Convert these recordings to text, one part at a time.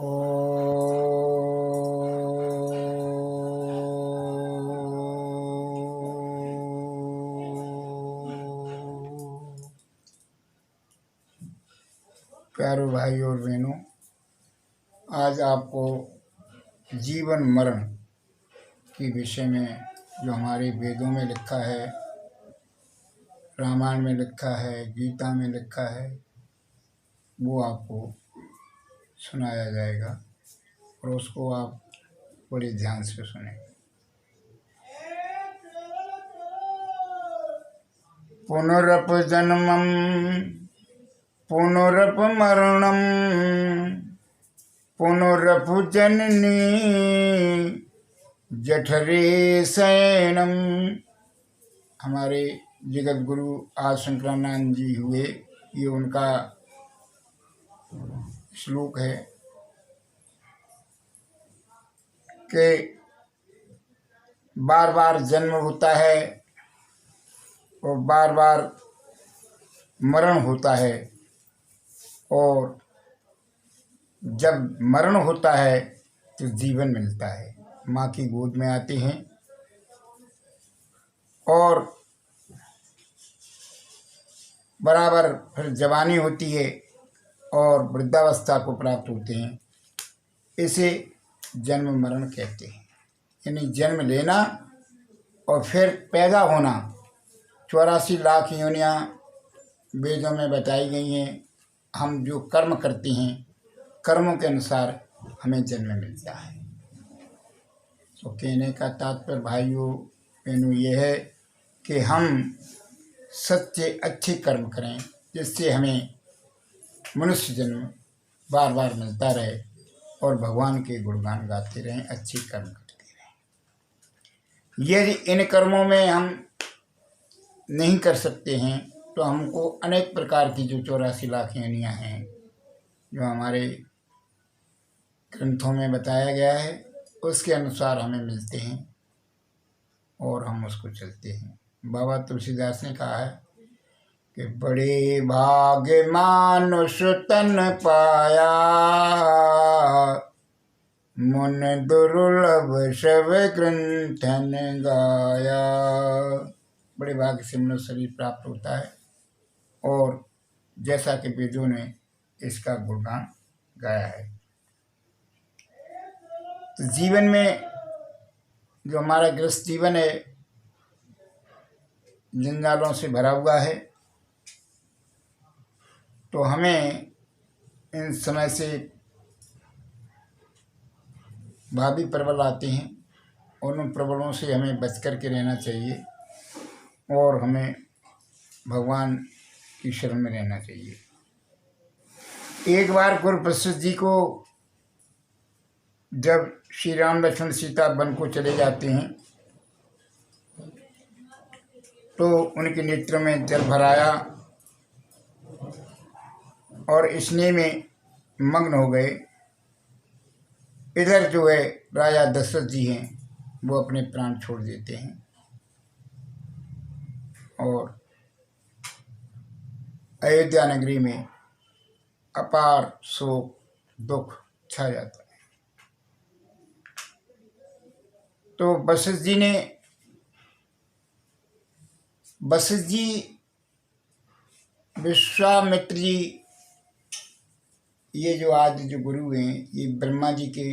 ओ प्यारे भाई और बहनों, आज आपको जीवन मरण के विषय में जो हमारे वेदों में लिखा है, रामायण में लिखा है, गीता में लिखा है, वो आपको सुनाया जाएगा और उसको आप बड़े ध्यान से सुनें। पुनरप जन्मम पुनरप मरणम पुनरप जननी जठरे शयनम। हमारे जगत गुरु आदि शंकरानंद जी हुए, ये उनका श्लोक है कि बार बार जन्म होता है और बार बार मरण होता है, और जब मरण होता है तो जीवन मिलता है। माँ की गोद में आते हैं और बराबर फिर जवानी होती है और वृद्धावस्था को प्राप्त होते हैं। इसे जन्म मरण कहते हैं, यानी जन्म लेना और फिर पैदा होना। 84 लाख योनियाँ वेदों में बताई गई हैं। हम जो कर्म करते हैं, कर्मों के अनुसार हमें जन्म मिलता है। तो कहने का तात्पर्य भाइयों बहनों ये है कि हम सच्चे अच्छे कर्म करें, जिससे हमें मनुष्य जन्म बार बार मिलता रहे और भगवान के गुणगान गाते रहें, अच्छे कर्म करते रहें। यदि इन कर्मों में हम नहीं कर सकते हैं तो हमको अनेक प्रकार की जो 84 लाख योनियाँ हैं, जो हमारे ग्रंथों में बताया गया है, उसके अनुसार हमें मिलते हैं और हम उसको चलते हैं। बाबा तुलसीदास ने कहा है कि बड़े भाग्य मानुष तन पाया, मन दुर्लभ सब ग्रंथन गाया। बड़े भाग्य से मनुष्य शरीर प्राप्त होता है, और जैसा कि वेदों ने इसका गुणगान गाया है। तो जीवन में जो हमारा गृहस्थ जीवन है, जंजालों से भरा हुआ है, तो हमें इन समय से भावी प्रबल आते हैं और उन प्रबलों से हमें बच कर के रहना चाहिए और हमें भगवान की शरण में रहना चाहिए। एक बार गुरु प्रसाद जी को जब श्री राम लक्ष्मण सीता वन को चले जाते हैं तो उनके नेत्र में जल भराया और स्नेह में मग्न हो गए। इधर जो है राजा दशरथ जी हैं, वो अपने प्राण छोड़ देते हैं और अयोध्या नगरी में अपार शोक दुख छा जाता है। तो वशिष्ठ जी विश्वामित्र जी, ये जो आज जो गुरु हैं, ये ब्रह्मा जी के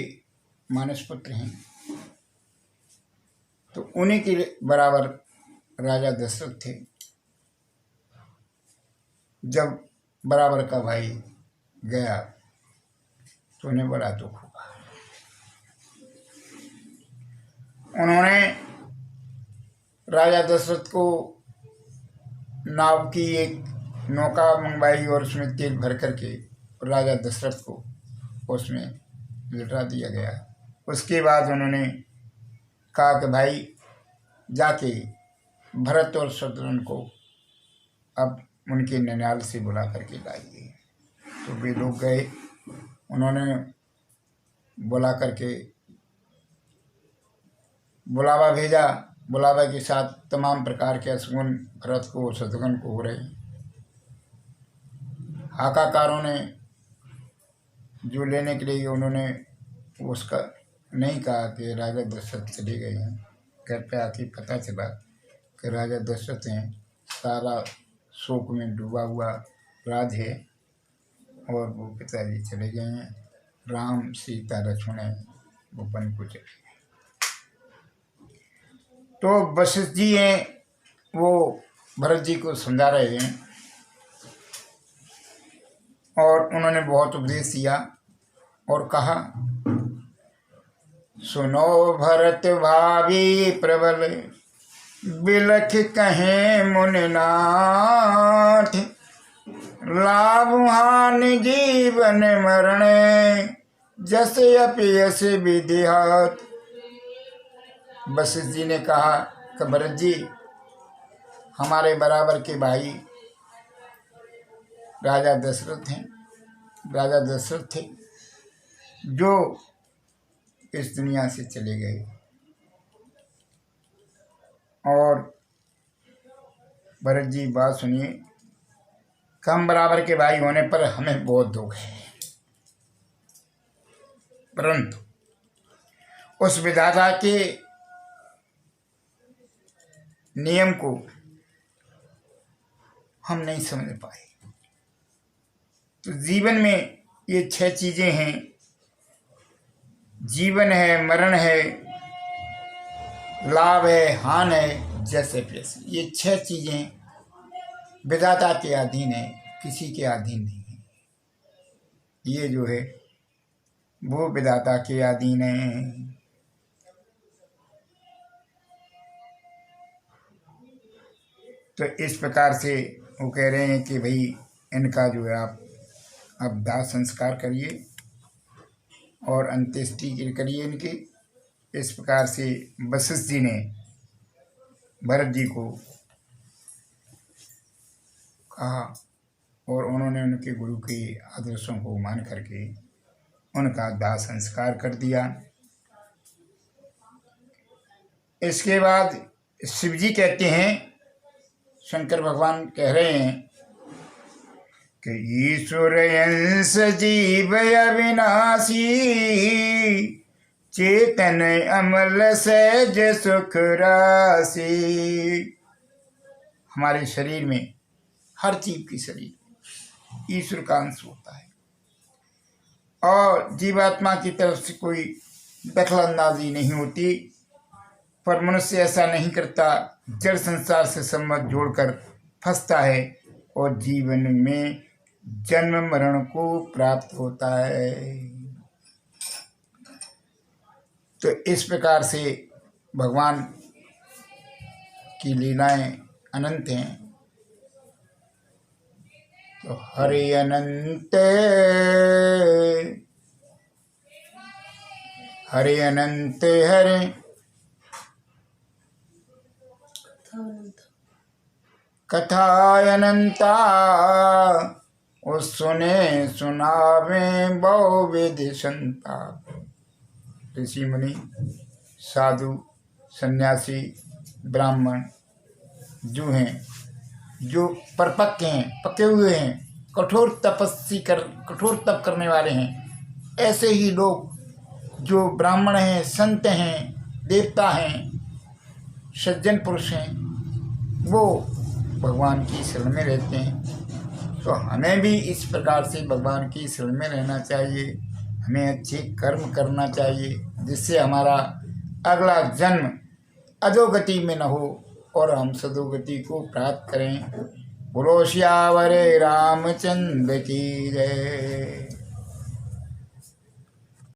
मानस पुत्र हैं। तो उन्हीं के बराबर राजा दशरथ थे। जब बराबर का भाई गया तो उन्हें बड़ा दुख हुआ। उन्होंने राजा दशरथ को नाव की एक नौका मंगवाई और उसमें तेल भर करके राजा दशरथ को उसमें लिटा दिया गया। उसके बाद उन्होंने कहा कि भाई जाके भरत और शत्रुघ्न को अब उनके ननिहाल से बुला करके लाइए। तो वे लोग गए, उन्होंने बुला करके बुलावा भेजा। बुलावा के साथ तमाम प्रकार के अशुगुन भरत को शत्रुघ्न को हो रहे। हाकाकारों ने जो लेने के लिए उन्होंने उसका नहीं कहा कि राजा दशरथ चले गए हैं। घर पे आके पता चला कि राजा दशरथ हैं। सारा शोक में डूबा हुआ राज है और वो पिताजी चले गए हैं। राम सीता लक्ष्मण है वो वन को चले गए। तो वशिष्ठ जी हैं वो भरत जी को समझा रहे हैं और उन्होंने बहुत उपदेश दिया और कहा, सुनो भरत भावी प्रबल बिलख कहें मुनिनाथ, लाभ हानि जीवन मरण जस अपयस विधिहात। वशिष्ठ जी ने कहा कि भरत जी, हमारे बराबर के भाई राजा दशरथ हैं। राजा दशरथ थे जो इस दुनिया से चले गए और भरत जी बात सुनिए, कम बराबर के भाई होने पर हमें बहुत दुख है, परंतु उस विधाता के नियम को हम नहीं समझ पाए। तो जीवन में ये 6 चीजें हैं, जीवन है, मरण है, लाभ है, हान है, जैसे पैसे। ये 6 चीजें विधाता के अधीन है, किसी के अधीन नहीं है। ये जो है वो विधाता के अधीन है। तो इस प्रकार से वो कह रहे हैं कि भाई इनका जो है आप अब दाह संस्कार करिए और अंत्येष्टि करिए इनकी। इस प्रकार से वशिष्ठ जी ने भरत जी को कहा और उन्होंने उनके गुरु के आदर्शों को मान करके उनका दाह संस्कार कर दिया। इसके बाद शिव जी कहते हैं, शंकर भगवान कह रहे हैं कि ईश्वर अंश जीव अविनाशी, चेतन अमल सहज सुख राशि। हमारे शरीर में, हर जीव की शरीर ईश्वर का अंश होता है और जीवात्मा की तरफ से कोई दखलंदाजी नहीं होती। पर मनुष्य ऐसा नहीं करता, जड़ संसार से संबंध जोड़कर फंसता है और जीवन में जन्म मरण को प्राप्त होता है। तो इस प्रकार से भगवान की लीलाएं अनंत हैं। तो हरि अनंत, हरि अनंत, हरि कथा अनंता, उस सुने सुनावे बहुविध संता। ऋषि मुनि, साधु, सन्यासी, ब्राह्मण जो हैं, जो परपक्व हैं, पके हुए हैं, कठोर तप करने वाले हैं, ऐसे ही लोग जो ब्राह्मण हैं, संत हैं, देवता हैं, सज्जन पुरुष हैं, वो भगवान की शरण में रहते हैं। तो हमें भी इस प्रकार से भगवान की शरण में रहना चाहिए। हमें अच्छे कर्म करना चाहिए जिससे हमारा अगला जन्म अधोगति में न हो और हम सदोगति को प्राप्त करें। बोलो श्यावर रामचंद्र की जय।